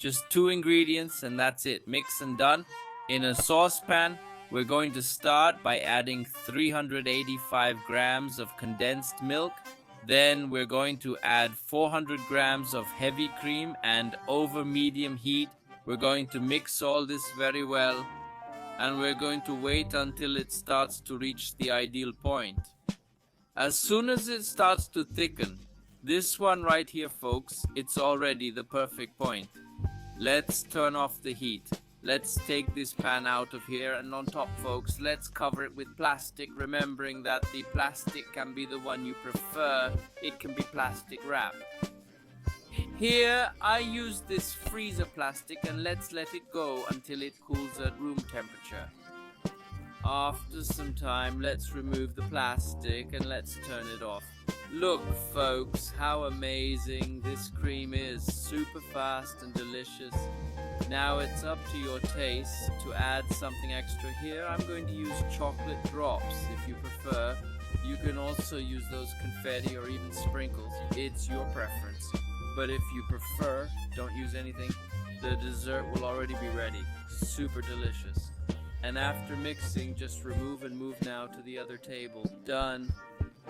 Just two ingredients and that's it. Mix and done. In a saucepan, we're going to start by adding 385 grams of condensed milk. Then we're going to add 400 grams of heavy cream, and over medium heat, we're going to mix all this very well, and we're going to wait until it starts to reach the ideal point. As soon as it starts to thicken, this one right here, folks, it's already the perfect point. Let's turn off the heat. Let's take this pan out of here, and on top, folks, let's cover it with plastic, remembering that the plastic can be the one you prefer. It can be plastic wrap. Here, I use this freezer plastic, and let's let it go until it cools at room temperature. After some time, let's remove the plastic and let's turn it off. Look, folks, how amazing this cream is. Super fast and delicious. Now it's up to your taste to add something extra. Here I'm going to use chocolate drops if you prefer. You can also use those confetti or even sprinkles. It's your preference. But if you prefer, don't use anything. The dessert will already be ready. Super delicious. And after mixing, just remove and move now to the other table. Done.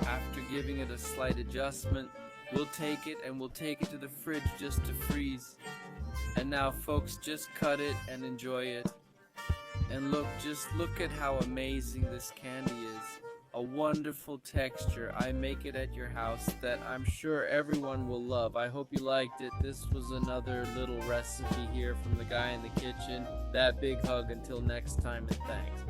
After giving it a slight adjustment, we'll take it to the fridge just to freeze. And now, folks, just cut it and enjoy it. And just look at how amazing this candy is. A wonderful texture. I make it at your house that I'm sure everyone will love. I hope you liked it. This was another little recipe here from the guy in the kitchen. That big hug until next time, and thanks.